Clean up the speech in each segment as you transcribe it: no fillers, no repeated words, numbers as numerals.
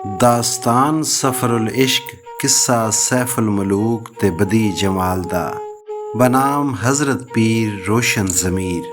ਦਾਸਤਾਨ ਸਫਰੁਲ ਇਸ਼ਕ ਕਿੱਸਾ ਸੈਫੁਲ ਮਲੂਕ ਤੇ ਬਦੀ ਜਮਾਲ ਦਾ ਬਨਾਮ ਹਜ਼ਰਤ ਪੀਰ ਰੋਸ਼ਨ ਜ਼ਮੀਰ।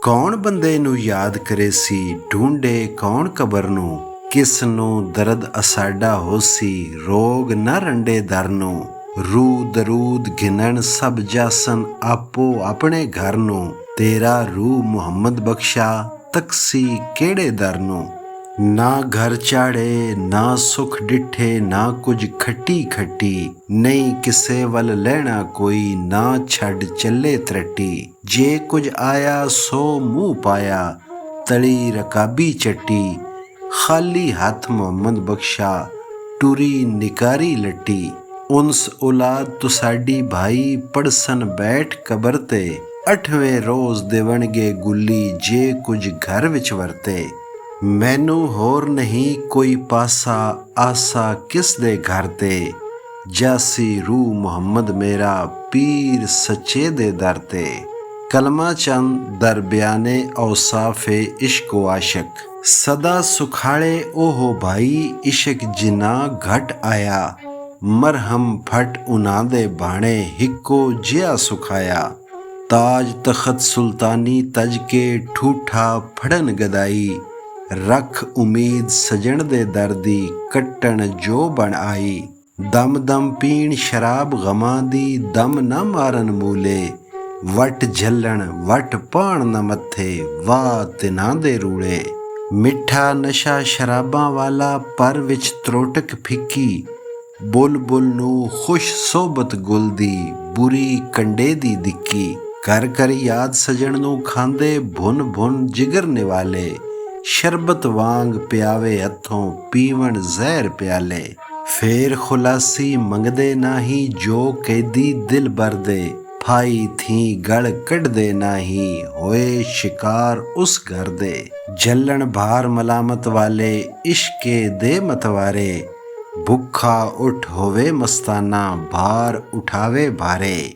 ਕੌਣ ਬੰਦੇ ਨੂੰ ਯਾਦ ਕਰੇ ਸੀ, ਢੂੰਡੇ ਕੌਣ ਕਬਰ ਨੂੰ, ਕਿਸ ਨੂੰ ਦਰਦ ਅਸਾਡਾ ਹੋਸੀ, ਰੋਗ ਨਾ ਰੰਡੇ ਦਰ ਨੂੰ। ਰੂ ਦਰੂਦ ਗਿਣਨ ਸਭ ਜਾਸਨ ਆਪੋ ਆਪਣੇ ਘਰ ਨੂੰ, ਤੇਰਾ ਰੂ ਮੁਹੰਮਦ ਬਖਸ਼ਾ ਤਕਸੀ ਕਿਹੜੇ ਦਰ ਨੂੰ। ਨਾ ਘਰ ਚਾੜੇ ਨਾ ਸੁਖ ਡਿੱਠੇ, ਨਾ ਕੁਝ ਖੱਟੀ ਖੱਟੀ, ਨਹੀਂ ਕਿਸੇ ਵੱਲ ਲੈਣਾ ਕੋਈ, ਨਾ ਛੱਡ ਚੱਲੇ ਤਰੱਟੀ। ਜੇ ਕੁਝ ਆਇਆ ਸੋ ਮੂੰਹ ਪਾਇਆ, ਤਲੀ ਰਕਾਬੀ ਚੱਟੀ, ਖਾਲੀ ਹੱਥ ਮੁਹੰਮਦ ਬਖਸ਼ਾ ਟੁਰੀ ਨਿਕਾਰੀ ਲੱਟੀ। ਉਨਸ ਔਲਾਦ ਤੁਸਾਡੀ ਭਾਈ ਪੜਸਨ ਬੈਠ ਕਬਰ ਤੇ, 8ਵੇਂ ਰੋਜ਼ ਦੇਵਣਗੇ ਗੁੱਲੀ ਜੇ ਕੁਝ ਘਰ ਵਿੱਚ ਵਰਤੇ। ਮੈਨੂੰ ਹੋਰ ਨਹੀਂ ਕੋਈ ਪਾਸਾ ਆਸਾ ਕਿਸ ਦੇ ਘਰ ਤੇ, ਜਾਸੀ ਰੂਹ ਮੁਹੰਮਦ ਮੇਰਾ ਪੀਰ ਸੱਚੇ ਦੇ ਦਰ ਤੇ। ਕਲਮਾ ਚੰਦ ਦਰ ਬਿਆਨੇ ਔਸਾਫੇ ਇਸ਼ਕ ਆਸ਼ਕ, ਸਦਾ ਸੁਖਾਲੇ ਓਹ ਭਾਈ ਇਸ਼ਕ ਜਿਨਾ ਘਟ ਆਇਆ। ਮਰਹਮ ਫਟ ਉਨ੍ਹਾਂ ਦੇ ਬਾਣੇ ਹਿੱਕੋ ਜਿਹਾ ਸੁਖਾਇਆ। ਤਾਜ ਤਖਤ ਸੁਲਤਾਨੀ ਤਜ ਕੇ ਠੂਠਾ ਫੜਨ ਗਦਾਈ, ਰੱਖ ਉਮੀਦ ਸਜਣ ਦੇ ਦਰ ਦੀ ਕੱਟਣ ਜੋ ਬਣ ਆਈ। ਦਮ ਦਮ ਪੀਣ ਸ਼ਰਾਬ ਗਮਾਂ ਦੀ, ਦਮ ਨਾ ਮਾਰਨ ਮੂਲੇ, ਵਟ ਝੱਲਣ ਵਟ ਪਾਣ ਨਾ ਮੱਥੇ, ਵਾਹ ਤਿਨਾਂ ਦੇ ਰੂਲੇ। ਮਿੱਠਾ ਨਸ਼ਾ ਸ਼ਰਾਬਾਂ ਵਾਲਾ ਪਰ ਵਿੱਚ ਤਰੋਟਕ ਫਿੱਕੀ, ਬੁਲਬੁਲ ਨੂੰ ਖੁਸ਼ ਸੋਬਤ ਗੁਲ ਦੀ, ਬੁਰੀ ਕੰਡੇ ਦੀ ਦਿੱਕੀ। ਕਰ ਕਰ ਯਾਦ ਸਜਣ ਨੂੰ ਖਾਂਦੇ ਭੁੰਨ ਭੁੰਨ ਜਿਗਰ ਨਿਵਾਲੇ, ਸ਼ਰਬਤ ਵਾਂਗ ਪਿਆਵੇ ਹੱਥੋਂ ਪੀਵਣ ਜ਼ਹਿਰ ਪਿਆਲੇ। ਫੇਰ ਖੁਲਾਸੀ ਮੰਗਦੇ ਨਾਹੀ ਜੋ ਕੈਦੀ ਦਿਲ ਬਰਦੇ, ਫਾਈ ਥੀ ਗਲ ਕੱਢਦੇ ਨਾਹੀ ਹੋਏ ਸ਼ਿਕਾਰ ਉਸ ਘਰ ਦੇ। ਜੱਲਣ ਭਾਰ ਮਲਾਮਤ ਵਾਲੇ ਇਸ਼ਕੇ ਦੇ ਮਤਵਾਰੇ, ਭੁੱਖਾ ਉੱਠ ਹੋਵੇ ਮਸਤਾਨਾ ਭਾਰ ਉਠਾਵੇ ਭਾਰੇ।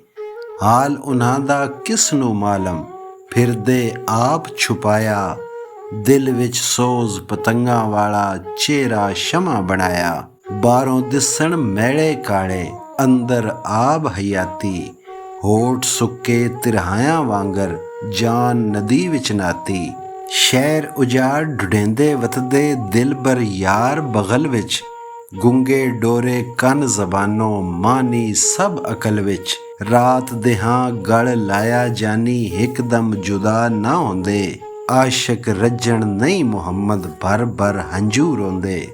ਹਾਲ ਉਨ੍ਹਾਂ ਦਾ ਕਿਸ ਨੂੰ ਮਾਲਮ, ਫਿਰਦੇ ਆਪ ਛੁਪਾਇਆ, ਦਿਲ ਵਿੱਚ ਸੋਜ਼ ਪਤੰਗਾਂ ਵਾਲਾ ਚਿਹਰਾ ਸ਼ਮਾ ਬਣਾਇਆ। ਬਾਹਰੋਂ ਦਿਸਣ ਮੈਲੇ ਕਾਲੇ ਅੰਦਰ ਆਬ ਹਯਾਤੀ, ਹੋਠ ਸੁੱਕੇ ਤਿਰਹਾਇਆਂ ਵਾਂਗਰ ਜਾਨ ਨਦੀ ਵਿੱਚ ਨਾਤੀ। ਸ਼ਹਿਰ ਉਜਾੜ ਢੁਢੇਂਦੇ ਵਤਦੇ ਦਿਲ ਬਰ ਯਾਰ ਬਗਲ ਵਿੱਚ, ਗੁੰਗੇ ਡੋਰੇ ਕੰਨ ਜ਼ਬਾਨੋਂ ਮਾਨੀ ਸਭ ਅਕਲ ਵਿੱਚ। ਰਾਤ ਦੇਹਾਂ ਗਲ ਲਾਇਆ ਜਾਨੀ ਇੱਕਦਮ ਜੁਦਾ ਨਾ ਹੁੰਦੇ, ਆਸ਼ਕ ਰੱਜਣ ਨਹੀਂ ਮੁਹੰਮਦ ਭਰ ਭਰ ਹੰਝੂ ਰੋਂਦੇ।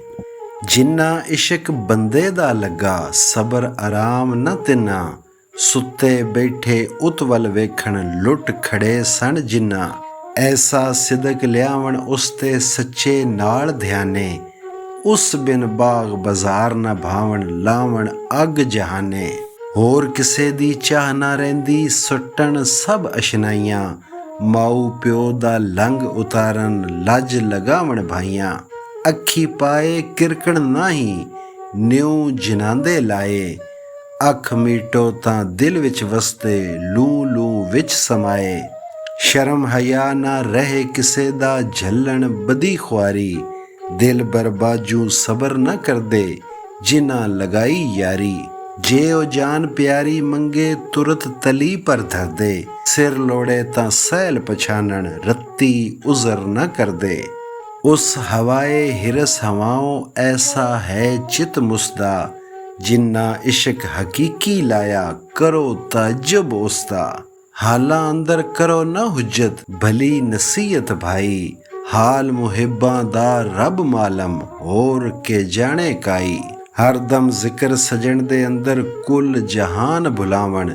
ਜਿੰਨਾ ਇਸ਼ਕ ਬੰਦੇ ਦਾ ਲੱਗਾ ਸਬਰ ਆਰਾਮ ਨਾ ਤਿੰਨਾ, ਸੁੱਤੇ ਬੈਠੇ ਉਤ ਵੱਲ ਵੇਖਣ ਲੁੱਟ ਖੜੇ ਸਨ ਜਿੰਨਾ। ਐਸਾ ਸਿਦਕ ਲਿਆਵਣ ਉਸ ਤੇ ਸੱਚੇ ਨਾਲ ਧਿਆਨੇ, ਉਸ ਬਿਨ ਬਾਗ ਬਾਜ਼ਾਰ ਨਾ ਭਾਵਣ ਲਾਵਣ ਅੱਗ ਜਹਾਨੇ। ਹੋਰ ਕਿਸੇ ਦੀ ਚਾਹ ਨਾ ਰਹਿੰਦੀ ਸੁੱਟਣ ਸਭ ਅਸ਼ਨਾਈਆਂ, ਮਾਊ ਪਿਓ ਦਾ ਲੰਘ ਉਤਾਰਨ ਲੱਜ ਲਗਾਵਣ ਭਾਈਆਂ। ਅੱਖੀ ਪਾਏ ਕਿਰਕਣ ਨਾਹੀ ਨਿਉ ਜਿਨਾਂਦੇ ਲਾਏ, ਅੱਖ ਮੀਟੋ ਤਾਂ ਦਿਲ ਵਿੱਚ ਵਸਦੇ ਲੂ ਲੂ ਵਿੱਚ ਸਮਾਏ। ਸ਼ਰਮ ਹਯਾ ਨਾ ਰਹੇ ਕਿਸੇ ਦਾ ਝੱਲਣ ਬਦੀ ਖੁਆਰੀ, ਦਿਲ ਬਰਬਾਜੂ ਸਬਰ ਨਾ ਕਰਦੇ ਜਿਨ੍ਹਾਂ ਲਗਾਈ ਯਾਰੀ। ਜੇ ਉਹ ਜਾਨ ਪਿਆਰੀ ਮੰਗੇ ਤੁਰਤ ਤਲੀ ਪਰ ਧਰਦੇ, ਸਿਰ ਲੋੜੇ ਤਾਂ ਸੈਲ ਪਛਾਨਣ ਰੱਤੀ ਉਜ਼ਰ ਨਾ ਕਰਦੇ। ਉਸ ਹਵਾਏ ਹਿਰਸ ਹਵਾਓਂ ਐਸਾ ਹੈ ਚਿਤ ਮੁਸਦਾ, ਜਿੰਨਾ ਇਸ਼ਕ ਹਕੀਕੀ ਲਾਇਆ ਕਰੋ ਤਾਜਬ ਉਸਦਾ। ਹਾਲਾਂ ਅੰਦਰ ਕਰੋ ਨਾ ਹੁਜਤ ਭਲੀ ਨਸੀਹਤ ਭਾਈ, ਹਾਲ ਮੁਹਿੱਬਾਂ ਦਾ ਰੱਬ ਮਾਲਮ ਹੋਰ ਕੇ ਜਾਣੇ ਕਾਈ। ਹਰਦਮ ਜ਼ਿਕਰ ਸਜਣ ਦੇ ਅੰਦਰ ਕੁੱਲ ਜਹਾਨ ਭੁਲਾਵਣ,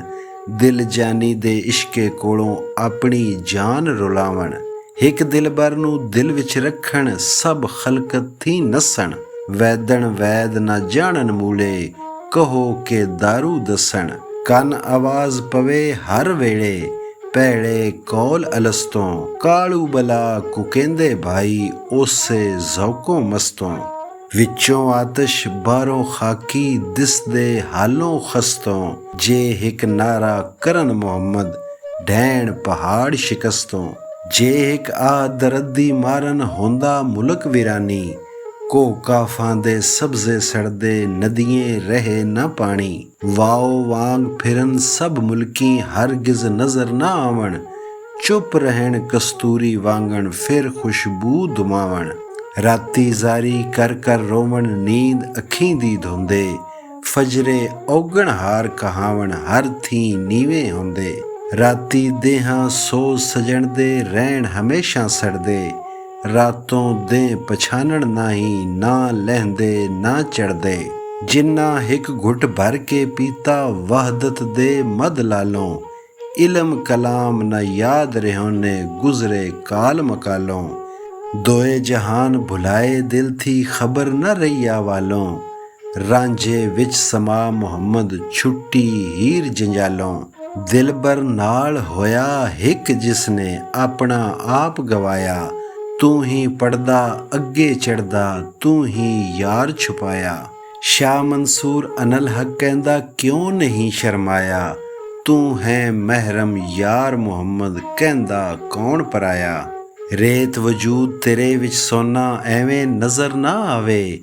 ਦਿਲ ਜਾਨੀ ਦੇ ਇਸ਼ਕੇ ਕੋਲੋਂ ਆਪਣੀ ਜਾਨ ਰੁਲਾਵਣ। ਇੱਕ ਦਿਲਬਰ ਨੂੰ ਦਿਲ ਵਿੱਚ ਰੱਖਣ ਸਭ ਖਲਕਤ ਥੀ ਨੱਸਣ, ਵੈਦਣ ਵੈਦ ਨਾ ਜਾਣਨ ਮੂਲੇ ਕਹੋ ਕੇ ਦਾਰੂ ਦੱਸਣ। ਕੰਨ ਆਵਾਜ਼ ਪਵੇ ਹਰ ਵੇਲੇ ਭੈੜੇ ਕੌਲ ਅਲਸਤੋਂ, ਕਾਲੂ ਬਲਾ ਕੁ ਕਹਿੰਦੇ ਭਾਈ ਉਸੇ ਜ਼ੌਕੋਂ ਮਸਤੋਂ। ਵਿੱਚੋਂ ਆਤਸ਼ ਬਾਹਰੋਂ ਖਾਕੀ ਦਿਸਦੇ ਹਾਲੋਂ ਖਸਤੋਂ, ਜੇ ਇੱਕ ਨਾਰਾ ਕਰਨ ਮੁਹੰਮਦ ਢਹਿਣ ਪਹਾੜ ਸ਼ਿਕਸਤੋਂ। ਜੇ ਇੱਕ ਆ ਦਰਦੀ ਮਾਰਨ ਹੁੰਦਾ ਮੁਲਕ ਵੀਰਾਨੀ, ਘੋਕਾ ਫਾਂਦੇ ਸਬਜ਼ੇ ਸੜਦੇ ਨਦੀਏ ਰਹੇ ਨਾ ਪਾਣੀ। ਵਾਓ ਵਾਂਗ ਫਿਰਨ ਸਭ ਮੁਲਕੀ ਹਰਗਿਜ਼ ਨਜ਼ਰ ਨਾ ਆਵਣ। ਚੁੱਪ ਰਹਿਣ ਕਸਤੂਰੀ ਵਾਂਗਣ ਫਿਰ ਖੁਸ਼ਬੂ ਦੁਮਾਵਣ। ਰਾਤੀ ਜ਼ਾਰੀ ਕਰ ਕਰ ਰੋਵਣ ਨੀਂਦ ਅੱਖੀਂ ਦੀ ਧੁੰਦੇ। ਫਜਰੇ ਔਗਣ ਹਾਰ ਕਹਾਵਣ ਹਰ ਥੀਂ ਨੀਵੇਂ ਹੁੰਦੇ। ਰਾਤੀ ਦੇਹਾਂ ਸੋ ਸਜਣ ਦੇ ਰਹਿਣ ਹਮੇਸ਼ਾ ਸੜਦੇ। ਰਾਤੋਂ ਦੇ ਪਛਾਣਨ ਨਾਹੀਂ ਨਾ ਲਹਿੰਦੇ ਨਾ ਚੜ੍ਹਦੇ। ਜਿੰਨਾ ਹਿੱਕ ਘੁੱਟ ਭਰ ਕੇ ਪੀਤਾ ਵਹਦਤ ਦੇ ਮਦ ਲਾਲੋਂ। ਇਲਮ ਕਲਾਮ ਨ ਯਾਦ ਰਹਿਓਨੇ ਗੁਜ਼ਰੇ ਕਾਲ ਮਕਾਲੋਂ। ਦੋਏ ਜਹਾਨ ਭੁਲਾਏ ਦਿਲ ਥੀ ਖਬਰ ਨ ਰਈਆ ਵਾਲੋਂ। ਰਾਂਝੇ ਵਿੱਚ ਸਮਾ ਮੁਹੰਮਦ ਛੁੱਟੀ ਹੀਰ ਜੰਜਾਲੋਂ। ਦਿਲਬਰ ਨਾਲ ਹੋਇਆ ਹਿੱਕ ਜਿਸਨੇ ਆਪਣਾ ਆਪ ਗਵਾਇਆ। ਤੂੰ ਹੀ ਪੜਦਾ ਅੱਗੇ ਚੜਦਾ ਤੂੰ ਹੀ ਯਾਰ ਛੁਪਾਇਆ। ਸ਼ਾਹ ਮਨਸੂਰ ਅਨਲ ਹਕ ਕਹਿੰਦਾ ਕਿਉਂ ਨਹੀਂ ਸ਼ਰਮਾਇਆ। ਤੂੰ ਹੈ ਮਹਿਰਮ ਯਾਰ ਮੁਹੰਮਦ ਕਹਿੰਦਾ ਕੌਣ ਪਰਾਇਆ। ਰੇਤ ਵਜੂਦ ਤੇਰੇ ਵਿੱਚ ਸੋਨਾ ਐਵੇਂ ਨਜ਼ਰ ਨਾ ਆਵੇ।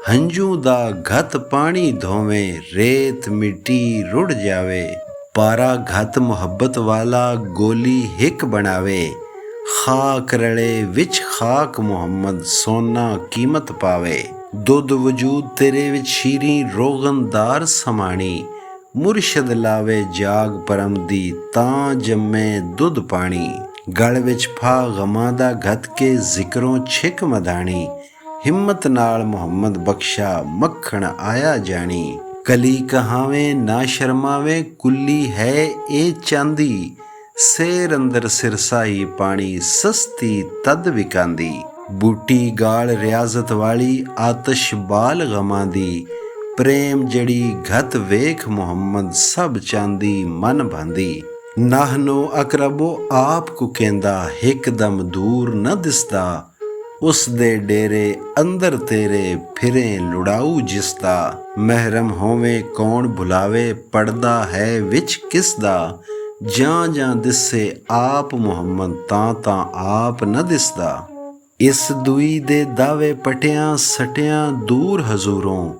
ਹੰਝੂ ਦਾ ਘਤ ਪਾਣੀ ਧੋਵੇਂ ਰੇਤ ਮਿੱਟੀ ਰੁੜ ਜਾਵੇ। ਪਾਰਾ ਘਤ ਮੁਹੱਬਤ ਵਾਲਾ ਗੋਲੀ ਹਿੱਕ ਬਣਾਵੇ। ਖਾਕ ਰਲੇ ਵਿੱਚ ਖਾਕ ਮੁਹੰਮਦ ਸੋਨਾ ਕੀਮਤ ਪਾਵੇ। ਦੁੱਧ ਵਜੂਦ ਤੇਰੇ ਵਿੱਚ ਸ਼ੀਰੀਂ ਰੋਗਨਦਾਰ ਸਮਾਣੀ। ਮੁਰਸ਼ਦ ਲਾਵੇ ਜਾਗ ਪਰਮ ਦੀ ਤਾਂ ਜੰਮੇ ਦੁੱਧ ਪਾਣੀ। ਗਲ ਵਿੱਚ ਫਾ ਗਮਾਂ ਦਾ ਘਤ ਕੇ ਜ਼ਿਕਰੋਂ ਛਿੱਕ ਮਧਾਣੀ। ਹਿੰਮਤ ਨਾਲ ਮੁਹੰਮਦ ਬਖਸ਼ਾ ਮੱਖਣ ਆਇਆ ਜਾਣੀ। ਕਲੀ ਕਹਾਵੇਂ ਨਾ ਸ਼ਰਮਾਵੇ ਕੁੱਲੀ ਹੈ ਇਹ ਚਾਂਦੀ। ਸੇਰ ਅੰਦਰ ਸਿਰਸਾਈ ਪਾਣੀ ਸਸਤੀ ਤਦ ਵਿਕਾਂਦੀ। ਬੂਟੀ ਗਾਲ ਰਿਆਜ਼ਤ ਵਾਲੀ ਆਤਸ਼ ਬਾਲ ਗਮਾਂ ਦੀ। ਪ੍ਰੇਮ ਜੜੀ ਘਤ ਵੇਖ ਮੁਹੰਮਦ ਸਭ ਚਾਂਦੀ ਮਨ ਭਾਂਦੀ। ਨਾਹਨੋ ਅਕਰਬੋ ਆਪ ਕੋ ਕਹਿੰਦਾ ਹਿੱਕਦਮ ਦੂਰ ਨ ਦਿਸਦਾ। ਉਸ ਦੇ ਡੇਰੇ ਅੰਦਰ ਤੇਰੇ ਫਿਰੇ ਲੁੜਾਊ ਜਿਸਦਾ। ਮਹਿਰਮ ਹੋਵੇ ਕੌਣ ਭੁਲਾਵੇ ਪੜਦਾ ਹੈ ਵਿੱਚ ਕਿਸ ਦਾ। ਜਾਂ ਜਾਂ ਦਿਸੇ ਆਪ ਮੁਹੰਮਦ ਤਾਂ ਆਪ ਨ ਦਿਸਦਾ। ਇਸ ਦੂਈ ਦੇ ਦਾਵੇ ਪਟਿਆਂ ਸਟਿਆਂ ਦੂਰ ਹਜ਼ੂਰੋਂ।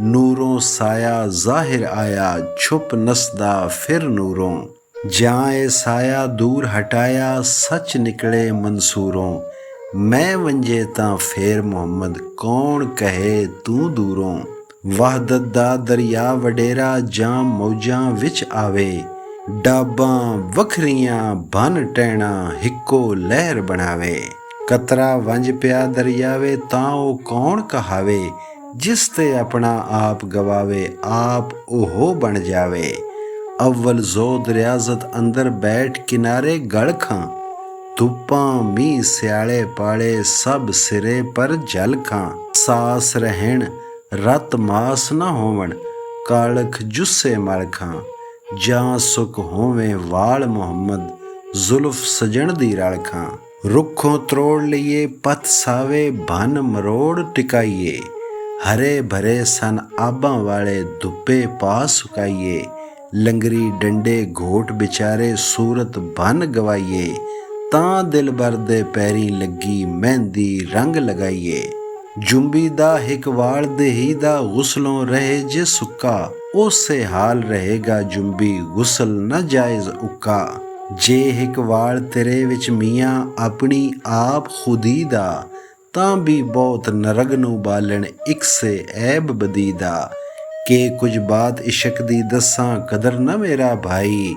ਨੂਰੋਂ ਸਾਇਆ ਜ਼ਾਹਿਰ ਆਇਆ ਛੁਪ ਨਸਦਾ ਫਿਰ ਨੂਰੋਂ। ਜਾਂ ਇਹ ਸਾਇਆ ਦੂਰ ਹਟਾਇਆ ਸੱਚ ਨਿਕਲੇ ਮਨਸੂਰੋਂ। ਮੈਂ ਵੰਜੇ ਤਾਂ ਫੇਰ ਮੁਹੰਮਦ ਕੌਣ ਕਹੇ ਤੂੰ ਦੂਰੋਂ। ਵਹਦਤ ਦਾ ਦਰਿਆ ਵਡੇਰਾ ਜਾਂ ਮੌਜਾਂ ਵਿੱਚ ਆਵੇ। ਡਾਬਾਂ ਵੱਖਰੀਆਂ ਬਨ ਟਹਿਣਾ ਹਿੱਕੋ ਲਹਿਰ ਬਣਾਵੇ। ਕਤਰਾ ਵੰਜ ਪਿਆ ਦਰਿਆਵੇ ਤਾਂ ਉਹ ਕੌਣ ਕਹਾਵੇ। ਜਿਸ ਤੇ ਆਪਣਾ ਆਪ ਗਵਾਵੇ ਆਪ ਉਹ ਬਣ ਜਾਵੇ। ਅਵਲ ਜ਼ੋਦ ਰਿਆਜ਼ਤ ਅੰਦਰ ਬੈਠ ਕਿਨਾਰੇ ਗਲ ਖਾਂ। ਧੁੱਪਾਂ ਮੀਂਹ ਸਿਆਲੇ ਪਾਲੇ ਸਭ ਸਿਰੇ ਪਰ ਜਲ ਖਾਂ। ਸਾਸ ਰਹਿਣ ਰਤ ਮਾਸ ਨਾ ਹੋਵਣ ਕਾਲਖ ਜੁੱਸੇ ਮਲ ਖਾਂ। ਜਾਂ ਸੁਖ ਹੋਵੇਂ ਵਾਲ ਮੁਹੰਮਦ ਜ਼ੁਲਫ ਸਜਣ ਦੀ ਰਲ ਖਾਂ। ਰੁੱਖੋਂ ਤਰੋੜ ਲਈਏ ਪਤ ਸਾਵੇ ਭਨ ਮਰੋੜ ਟਿਕਾਈਏ। ਹਰੇ ਭਰੇ ਸਨ ਆਬਾਂ ਵਾਲੇ ਧੁੱਪੇ ਪਾ ਸੁਕਾਈਏ। ਲੰਗਰੀ ਡੰਡੇ ਘੋਟ ਵਿਚਾਰੇ ਸੂਰਤ ਭਨ ਗਵਾਈਏ। ਤਾਂ ਦਿਲ ਭਰ ਦੇ ਪੈਰੀ ਲੱਗੀ ਮਹਿੰਦੀ ਰੰਗ ਲਗਾਈਏ। ਜੁੰਬੀ ਦਾ ਹਿੱਕ ਵਾਲ ਦੇਹੀ ਦਾ ਗੁਸਲੋਂ ਰਹੇ ਜੇ ਸੁੱਕਾ। ਉਸੇ ਹਾਲ ਰਹੇਗਾ ਜੁੰਬੀ ਗੁਸਲ ਨਾ ਜਾਇਜ਼ ਉੱਕਾ। ਜੇ ਹਿੱਕ ਵਾਲ ਤੇਰੇ ਵਿੱਚ ਮੀਆਂ ਆਪਣੀ ਆਪ ਖੁਦੀ ਦਾ। ਤਾਂ ਵੀ ਬਹੁਤ ਨਰਗ ਨੂੰ ਬਾਲਣ ਇੱਕ ਸੇ ਐਬ ਬਦੀ ਦਾ। ਕਿ ਕੁਝ ਬਾਤ ਇਸ਼ਕ ਦੀ ਦੱਸਾਂ ਕਦਰ ਨਾ ਮੇਰਾ ਭਾਈ।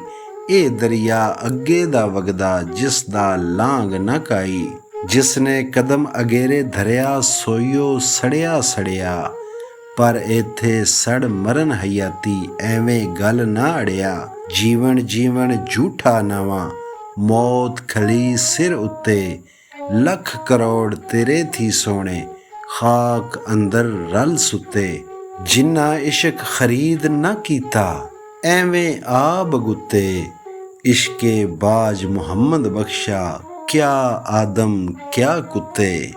ਇਹ ਦਰਿਆ ਅੱਗੇ ਦਾ ਵਗਦਾ ਜਿਸ ਦਾ ਲਾਂਘ ਨਾ ਕਾਈ। ਜਿਸਨੇ ਕਦਮ ਅਗੇਰੇ ਧਰਿਆ ਸੋਈਓ ਸੜਿਆ ਸੜਿਆ। ਪਰ ਇੱਥੇ ਸੜ ਮਰਨ ਹਯਾਤੀ ਐਵੇਂ ਗੱਲ ਨਾ ਅੜਿਆ। ਜੀਵਨ ਜੀਵਨ ਝੂਠਾ ਨਵਾਂ ਮੌਤ ਖਲੀ ਸਿਰ ਉੱਤੇ। ਲੱਖ ਕਰੋੜ ਤੇਰੇ ਥੀ ਸੋਹਣੇ ਖਾਕ ਅੰਦਰ ਰਲ ਸੁੱਤੇ। ਜਿੰਨਾ ਇਸ਼ਕ ਖਰੀਦ ਨਾ ਕੀਤਾ ਐਵੇਂ ਆ ਬਗੁੱਤੇ। ਇਸ਼ਕੇ ਬਾਜ ਮੁਹੰਮਦ ਬਖਸ਼ਾ ਕਿਆ ਆਦਮ ਕਿਆ ਕੁੱਤੇ।